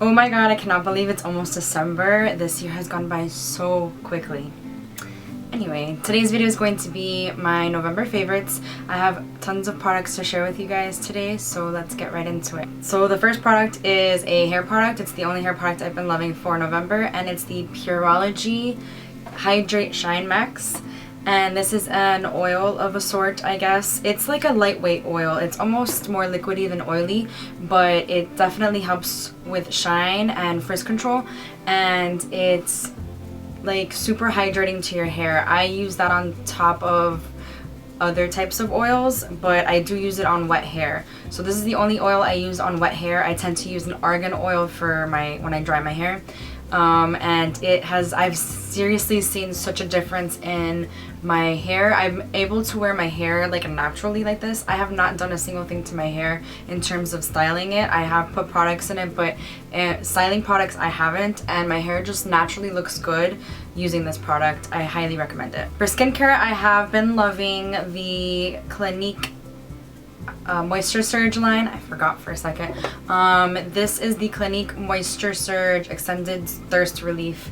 Oh my god, I cannot believe it's almost December. This year has gone by so quickly. Anyway, today's video is going to be my November favorites. I have tons of products to share with you guys today, so let's get right into it. So the first product is a hair product. It's the only hair product I've been loving for November, and it's the Pureology Hydrate Shinemax. And this is an oil of a sort, I guess. It's like a lightweight oil. It's almost more liquidy than oily, but it definitely helps with shine and frizz control, and it's like super hydrating to your hair. I use that on top of other types of oils, but I do use it on wet hair. So this is the only oil I use on wet hair. I tend to use an argan oil for when I dry my hair. And I've seriously seen such a difference in my hair. I'm able to wear my hair like naturally like this. I have not done a single thing to my hair in terms of styling it. I have put products in it, but styling products I haven't, and my hair just naturally looks good using this product. I highly recommend it. For skincare, I have been loving the Clinique Moisture Surge line. I forgot for a second. This is the Clinique Moisture Surge Extended Thirst Relief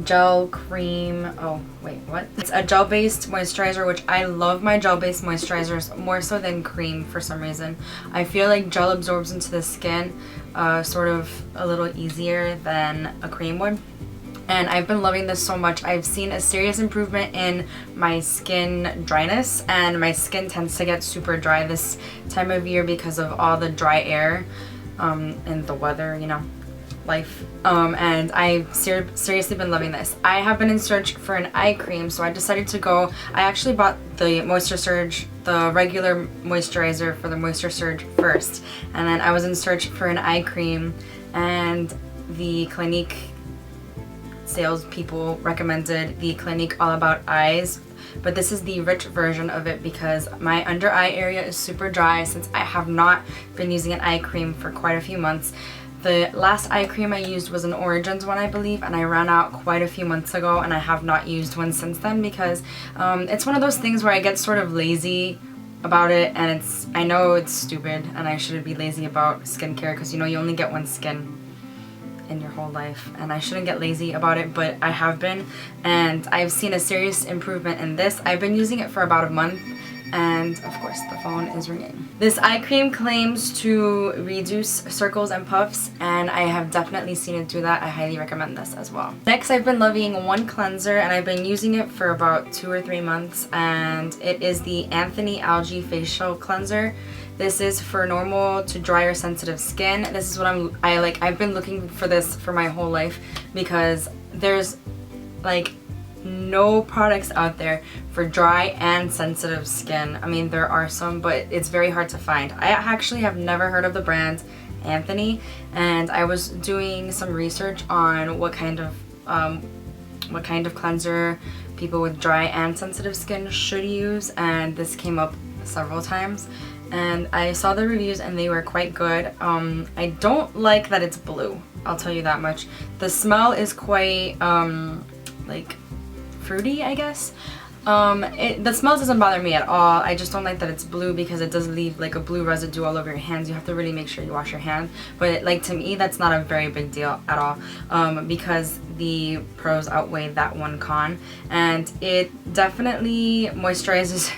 Gel Cream. Oh wait, what? It's a gel-based moisturizer, which I love my gel-based moisturizers more so than cream for some reason. I feel like gel absorbs into the skin sort of a little easier than a cream would. And I've been loving this so much. I've seen a serious improvement in my skin dryness, and my skin tends to get super dry this time of year because of all the dry air and the weather, you know, life. And I've seriously been loving this. I have been in search for an eye cream, so I decided to go. I actually bought the Moisture Surge, the regular moisturizer for the Moisture Surge first, and then I was in search for an eye cream, and the Clinique salespeople recommended the Clinique All About Eyes, but this is the rich version of it because my under eye area is super dry since I have not been using an eye cream for quite a few months. The last eye cream I used was an Origins one, I believe, and I ran out quite a few months ago, and I have not used one since then because it's one of those things where I get sort of lazy about it, and I know it's stupid and I shouldn't be lazy about skincare because, you know, you only get one skin in your whole life, and I shouldn't get lazy about it, but I have been, and I've seen a serious improvement in this. I've been using it for about a month, and of course the phone is ringing. This eye cream claims to reduce circles and puffs, and I have definitely seen it do that. I highly recommend this as well. Next, I've been loving one cleanser, and I've been using it for about 2 or 3 months, and it is the Anthony Algae Facial Cleanser. This is for normal to dry or sensitive skin. This is what I like. I've been looking for this for my whole life because there's like no products out there for dry and sensitive skin. I mean, there are some, but it's very hard to find. I actually have never heard of the brand Anthony, and I was doing some research on what kind of cleanser people with dry and sensitive skin should use, and this came up several times. And I saw the reviews and they were quite good. I don't like that it's blue, I'll tell you that much. The smell is quite like fruity, I guess. The smell doesn't bother me at all. I just don't like that it's blue because it does leave like a blue residue all over your hands. You have to really make sure you wash your hand. But like, to me, that's not a very big deal at all because the pros outweigh that one con, and it definitely moisturizes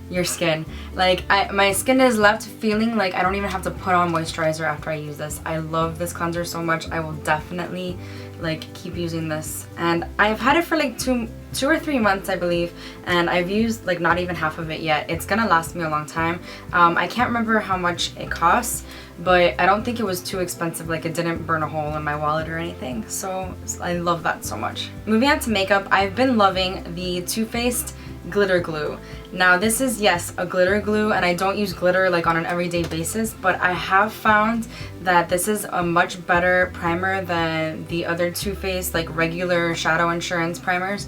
your skin. Like, my skin is left feeling like I don't even have to put on moisturizer after I use this. I love this cleanser so much. I will definitely like keep using this, and I've had it for like two or 3 months, I believe, and I've used like not even half of it yet. It's gonna last me a long time. I can't remember how much it costs, but I don't think it was too expensive. Like, it didn't burn a hole in my wallet or anything, so I love that so much. Moving on to makeup, I've been loving the Too Faced glitter glue. Now, this is, yes, a glitter glue, and I don't use glitter like on an everyday basis, but I have found that this is a much better primer than the other Too Faced like regular shadow insurance primers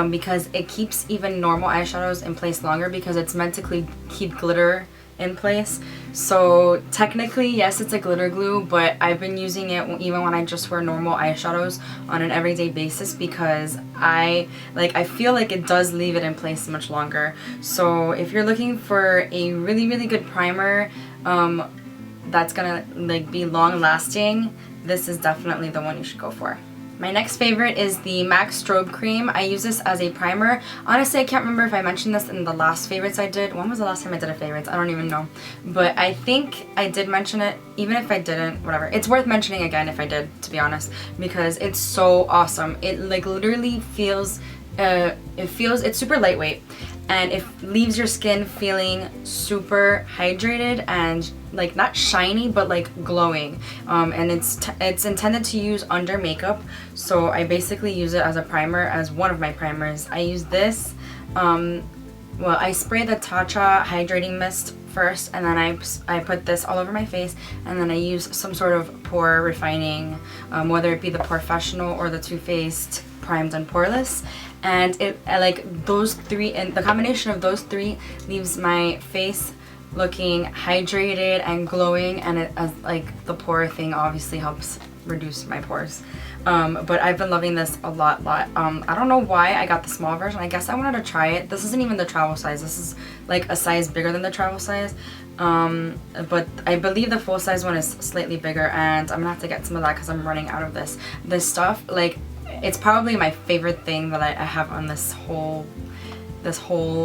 because it keeps even normal eyeshadows in place longer because it's meant to keep glitter in place. So technically, yes, it's a glitter glue, but I've been using it even when I just wear normal eyeshadows on an everyday basis because I feel like it does leave it in place much longer. So if you're looking for a really, really good primer that's gonna like be long lasting this is definitely the one you should go for. My next favorite is the MAC Stobe Cream. I use this as a primer. Honestly, I can't remember if I mentioned this in the last favorites I did. When was the last time I did a favorites? I don't even know. But I think I did mention it. Even if I didn't, whatever. It's worth mentioning again if I did, to be honest. Because it's so awesome. It like literally feels, it's super lightweight. And it leaves your skin feeling super hydrated and like not shiny but like glowing, and it's intended to use under makeup, so I basically use it as a primer, as one of my primers. I use this, well, I spray the Tatcha hydrating mist first, and then I put this all over my face, and then I use some sort of pore refining, whether it be the Professional or the Too Faced Primed and Poreless. And I like those three, and the combination of those three leaves my face looking hydrated and glowing, and it, as like the pore thing obviously helps reduce my pores. But I've been loving this a lot. I don't know why I got the small version. I guess I wanted to try it. This isn't even the travel size. This is like a size bigger than the travel size. But I believe the full size one is slightly bigger, and I'm gonna have to get some of that because I'm running out of this. This stuff, like, it's probably my favorite thing that I have on this whole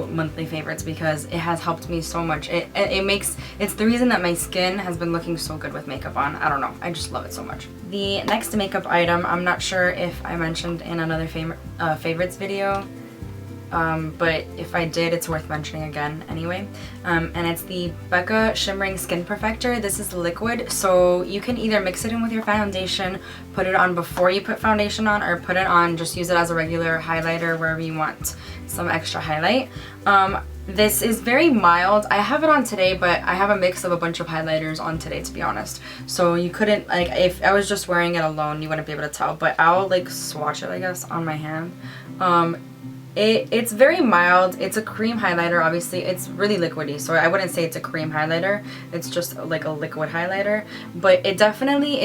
monthly favorites, because it has helped me so much. It's the reason that my skin has been looking so good with makeup on. I don't know, I just love it so much. The next makeup item, I'm not sure if I mentioned in another favorites video, but if I did, it's worth mentioning again anyway. And it's the Becca Shimmering Skin Perfector. This is liquid, so you can either mix it in with your foundation, put it on before you put foundation on, or put it on, just use it as a regular highlighter wherever you want some extra highlight. This is very mild. I have it on today, but I have a mix of a bunch of highlighters on today, to be honest. So you couldn't, like, if I was just wearing it alone, you wouldn't be able to tell, but I'll like swatch it, I guess, on my hand. It's very mild. It's a cream highlighter, obviously. It's really liquidy, so I wouldn't say it's a cream highlighter. It's just like a liquid highlighter. But it definitely,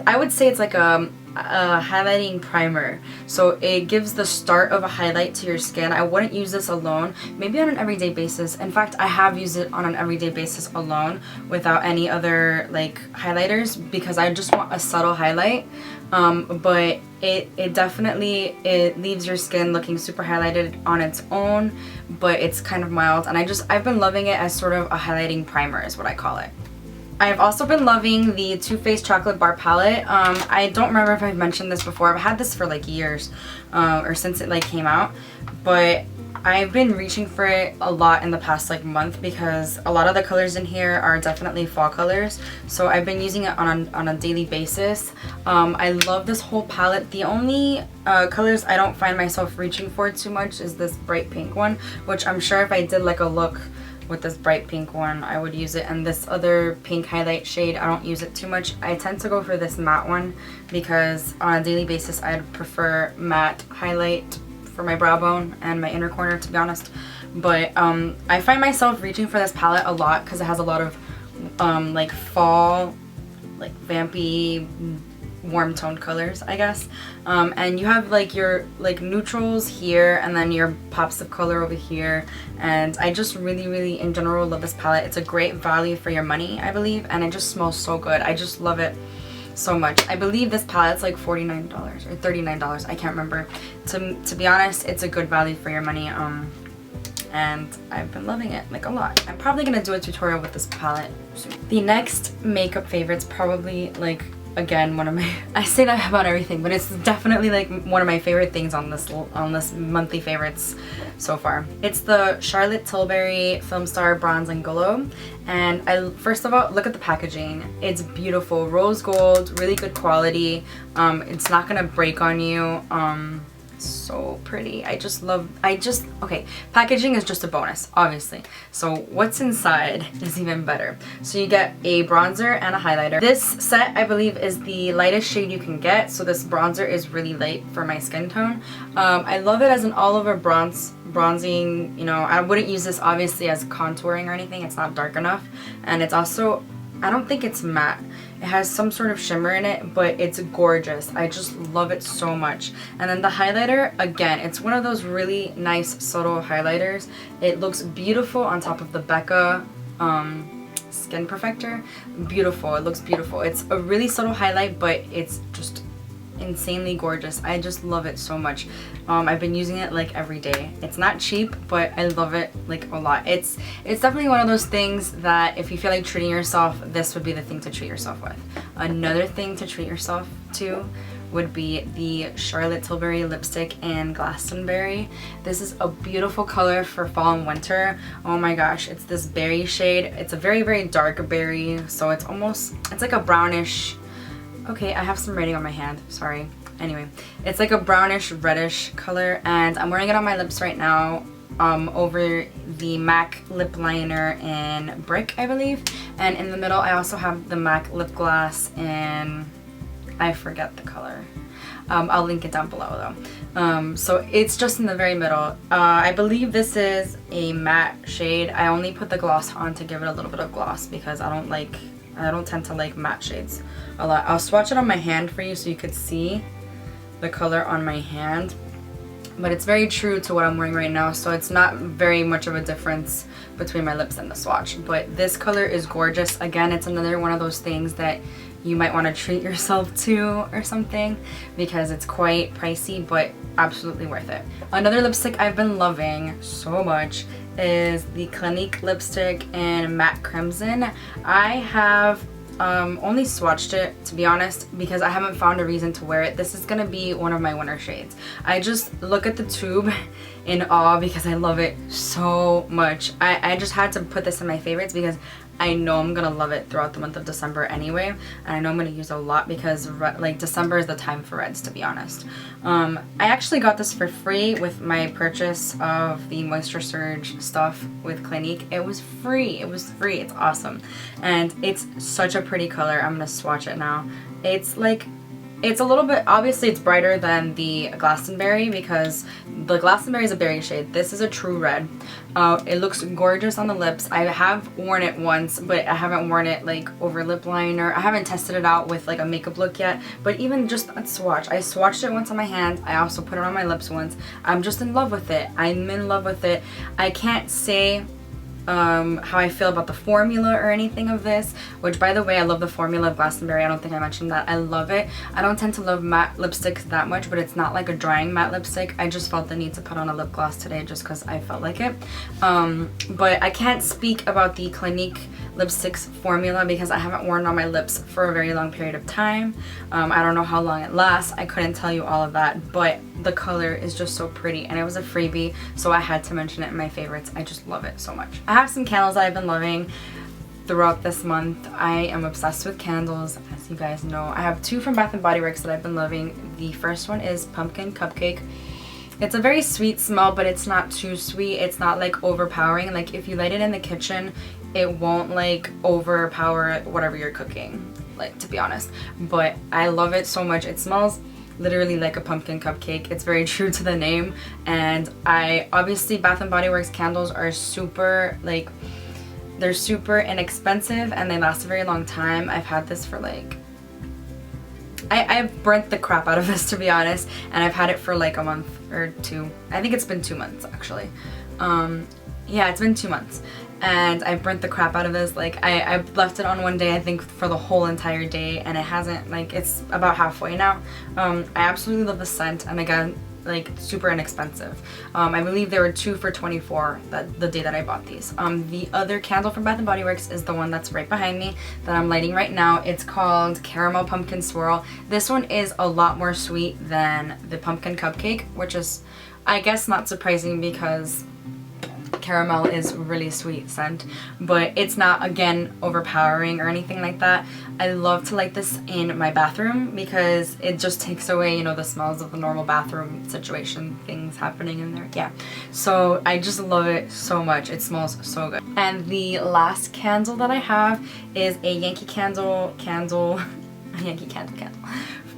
I would say it's like a highlighting primer. So it gives the start of a highlight to your skin. I wouldn't use this alone, maybe on an everyday basis. In fact, I have used it on an everyday basis alone without any other like highlighters, because I just want a subtle highlight. But it definitely, it leaves your skin looking super highlighted on its own, but it's kind of mild, and I've been loving it as sort of a highlighting primer is what I call it. I've also been loving the Too Faced Chocolate Bar Palette. I don't remember if I've mentioned this before. I've had this for like years, or since it like came out, but I've been reaching for it a lot in the past like month, because a lot of the colors in here are definitely fall colors, so I've been using it on a daily basis. I love this whole palette. The only colors I don't find myself reaching for too much is this bright pink one, which I'm sure if I did like a look with this bright pink one, I would use it. And this other pink highlight shade, I don't use it too much. I tend to go for this matte one, because on a daily basis I'd prefer matte highlight for my brow bone and my inner corner, to be honest. But I find myself reaching for this palette a lot because it has a lot of like fall, like vampy, warm toned colors, I guess. And you have like your like neutrals here, and then your pops of color over here. And I just really in general love this palette. It's a great value for your money, I believe, and it just smells so good. I just love it so much. I believe this palette's like $49 or $39. I can't remember. To be honest, it's a good value for your money. And I've been loving it like a lot. I'm probably gonna do a tutorial with this palette soon. The next makeup favorite's probably like, again, one of my, I say that about everything, but it's definitely like one of my favorite things on this monthly favorites so far. It's the Charlotte Tilbury Filmstar Bronze and Glow. And first of all, look at the packaging. It's beautiful, rose gold, really good quality. It's not gonna break on you. So pretty. Okay, packaging is just a bonus, obviously. So what's inside is even better. So you get a bronzer and a highlighter. This set, I believe, is the lightest shade you can get. So this bronzer is really light for my skin tone. I love it as an all-over bronzing. You know, I wouldn't use this obviously as contouring or anything. It's not dark enough. And it's also, I don't think it's matte. It has some sort of shimmer in it, but it's gorgeous. I just love it so much. And then the highlighter, again, it's one of those really nice subtle highlighters. It looks beautiful on top of the Becca Skin Perfector. Beautiful. It looks beautiful. It's a really subtle highlight, but it's just insanely gorgeous. I just love it so much. I've been using it like every day. It's not cheap, but I love it like a lot. It's definitely one of those things that if you feel like treating yourself, this would be the thing to treat yourself with. Another thing to treat yourself to would be the Charlotte Tilbury lipstick in Glastonbury. This is a beautiful color for fall and winter. Oh my gosh, it's this berry shade. It's a very, very dark berry, so it's like a brownish. Okay, I have some writing on my hand, sorry. Anyway, it's like a brownish reddish color, and I'm wearing it on my lips right now over the MAC lip liner in Brick, I believe. And in the middle, I also have the MAC lip gloss in, I forget the color. I'll link it down below though. So it's just in the very middle. I believe this is a matte shade. I only put the gloss on to give it a little bit of gloss because I don't tend to like matte shades a lot. I'll swatch it on my hand for you so you could see the color on my hand. But it's very true to what I'm wearing right now, so it's not very much of a difference between my lips and the swatch. But this color is gorgeous. Again, it's another one of those things that you might want to treat yourself to or something because it's quite pricey, but absolutely worth it. Another lipstick I've been loving so much is the Clinique lipstick in Matte Crimson. I have only swatched it, to be honest, because I haven't found a reason to wear it. This is gonna be one of my winter shades. I just look at the tube in awe because I love it so much. I just had to put this in my favorites because I know I'm gonna love it throughout the month of December anyway, and I know I'm gonna use it a lot because like December is the time for reds, to be honest. I actually got this for free with my purchase of the Moisture Surge stuff with Clinique. It was free. It was free. It's awesome, and it's such a pretty color. I'm gonna swatch it now. It's a little bit, obviously it's brighter than the Glastonbury because the Glastonbury is a berry shade. This is a true red. It looks gorgeous on the lips. I have worn it once, but I haven't worn it like over lip liner. I haven't tested it out with like a makeup look yet, but even just a swatch. I swatched it once on my hand. I also put it on my lips once. I'm just in love with it. I'm in love with it. I can't say how I feel about the formula or anything of this, which by the way, I love the formula of Glastonbury. I don't think I mentioned that. I love it. I don't tend to love matte lipsticks that much, but it's not like a drying matte lipstick. I just felt the need to put on a lip gloss today just because I felt like it. But I can't speak about the Clinique lipsticks formula because I haven't worn it on my lips for a very long period of time. I don't know how long it lasts. I couldn't tell you all of that, but the color is just so pretty and it was a freebie, so I had to mention it in my favorites. I just love it so much. I have some candles that I've been loving throughout this month. I am obsessed with candles, as you guys know. I have two from Bath & Body Works that I've been loving. The first one is Pumpkin Cupcake. It's a very sweet smell, but it's not too sweet. It's not like overpowering. Like if you light it in the kitchen, it won't like overpower whatever you're cooking, like, to be honest. But I love it so much. It smells literally like a pumpkin cupcake. It's very true to the name. And obviously Bath & Body Works candles are super, like, they're super inexpensive and they last a very long time. I've had this for like, I've burnt the crap out of this, to be honest, and I've had it for like a month or two. I think it's been 2 months actually. Yeah, it's been 2 months. And I burnt the crap out of this. Like I left it on one day, I think, for the whole entire day, and it hasn't, like, it's about halfway now. I absolutely love the scent, and again, like, super inexpensive. I believe there were 2 for $24 the day that I bought these. The other candle from Bath & Body Works is the one that's right behind me that I'm lighting right now. It's called Caramel Pumpkin Swirl. This one is a lot more sweet than the Pumpkin Cupcake, which is, I guess, not surprising because caramel is really sweet scent, but it's not, again, overpowering or anything like that. I love to light this in my bathroom because it just takes away, you know, the smells of the normal bathroom situation, things happening in there. Yeah, so I just love it so much. It smells so good. And the last candle that I have is a Yankee Candle candle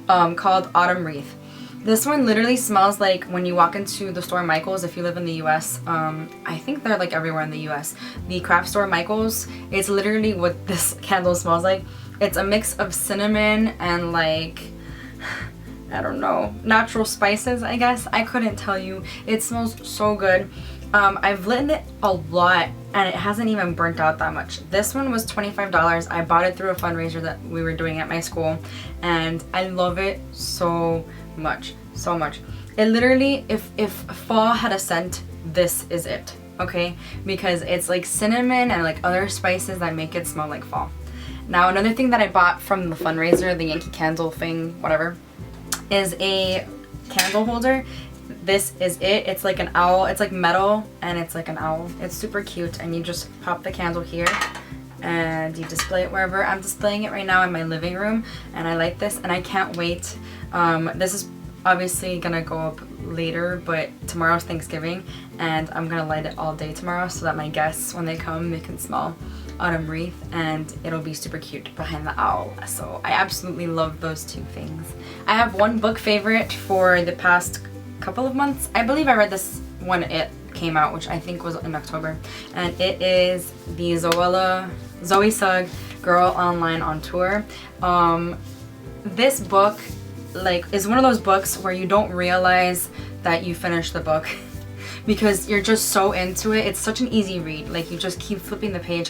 called Autumn Wreath. This one literally smells like when you walk into the store Michael's if you live in the US. I think they're like everywhere in the US. The craft store Michael's, it's literally what this candle smells like. It's a mix of cinnamon and, like, I don't know, natural spices, I guess. I couldn't tell you. It smells so good. I've lit it a lot and it hasn't even burnt out that much. This one was $25. I bought it through a fundraiser that we were doing at my school, and I love it so much, so much. It literally, if fall had a scent, this is it, okay? Because it's like cinnamon and like other spices that make it smell like fall. Now, another thing that I bought from the fundraiser, the Yankee Candle thing, whatever, is a candle holder. This is it. It's like an owl. It's like metal and it's like an owl. It's super cute, and you just pop the candle here and you display it wherever. I'm displaying it right now in my living room, and I like this and I can't wait. This is obviously gonna go up later, but tomorrow's Thanksgiving and I'm gonna light it all day tomorrow so that my guests, when they come, they can smell autumn wreath, and it'll be super cute behind the owl. So I absolutely love those two things. I have one book favorite for the past couple of months. I believe I read this when it came out, which I think was in October, and it is the Zoe Sugg Girl Online on Tour. This book like is one of those books where you don't realize that you finished the book because you're just so into it. It's such an easy read. Like, you just keep flipping the page,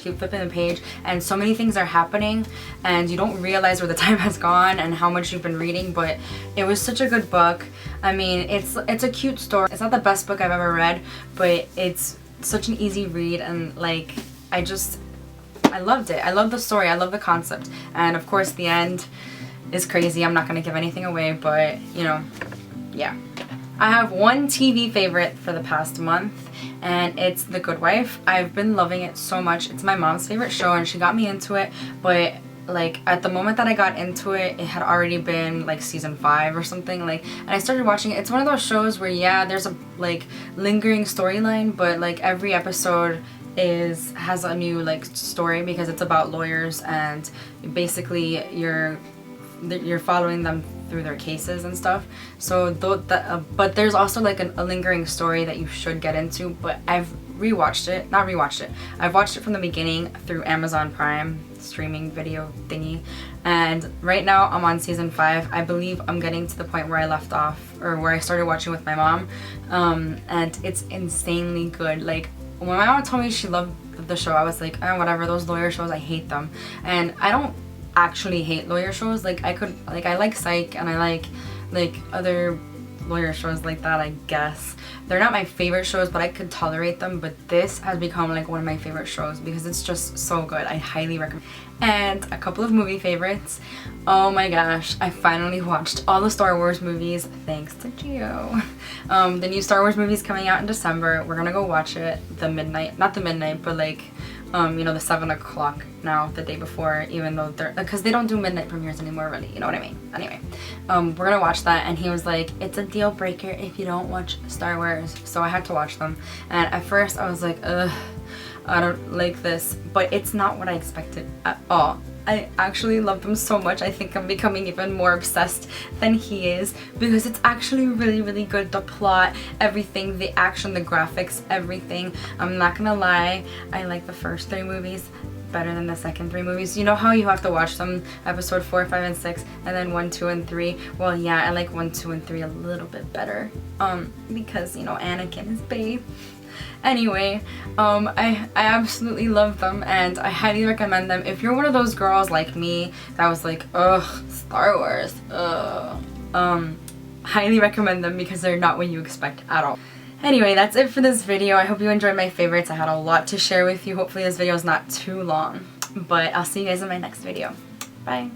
and so many things are happening and you don't realize where the time has gone and how much you've been reading. But it was such a good book. I mean, it's a cute story. It's not the best book I've ever read, but it's such an easy read, and like, I loved it. I love the story. I love the concept. And of course the end is crazy. I'm not gonna give anything away, but you know, yeah. I have one TV favorite for the past month, and it's The Good Wife. I've been loving it so much. It's my mom's favorite show and she got me into it, but like at the moment that I got into it, it had already been like season 5 or something, like, and I started watching it. It's one of those shows where, yeah, there's a like lingering storyline, but like every episode has a new like story, because it's about lawyers, and basically you're following them through their cases and stuff. So but there's also like a lingering story that you should get into. But I've I've watched it from the beginning through Amazon Prime streaming video thingy, and right now I'm on season 5. I believe I'm getting to the point where I left off, or where I started watching with my mom, and it's insanely good. Like, when my mom told me she loved the show, I was like, oh, whatever, those lawyer shows, I hate them. And I don't actually hate lawyer shows. Like, I like Psych, and I like other lawyer shows like that, I guess. They're not my favorite shows, but I could tolerate them. But this has become like one of my favorite shows because it's just so good. I highly recommend. And a couple of movie favorites. Oh my gosh, I finally watched all the Star Wars movies thanks to Gio. The new Star Wars movie's coming out in December. We're gonna go watch it not the midnight, but like you know, the 7 o'clock now, the day before, even though because they don't do midnight premieres anymore, really, you know what I mean? Anyway, we're gonna watch that, and he was like, it's a deal breaker if you don't watch Star Wars. So I had to watch them, and at first I was like, ugh, I don't like this, but it's not what I expected at all. I actually love them so much. I think I'm becoming even more obsessed than he is, because it's actually really, really good. The plot, everything, the action, the graphics, everything. I'm not gonna lie, I like the first 3 movies better than the second 3 movies. You know how you have to watch them, episode 4, 5, and 6, and then 1, 2, and 3? Well, yeah, I like 1, 2, and 3 a little bit better, because, you know, Anakin is babe. Anyway, I absolutely love them, and I highly recommend them. If you're one of those girls like me that was like, ugh, Star Wars, highly recommend them, because they're not what you expect at all. Anyway, that's it for this video. I hope you enjoyed my favorites. I had a lot to share with you. Hopefully this video is not too long, but I'll see you guys in my next video. Bye.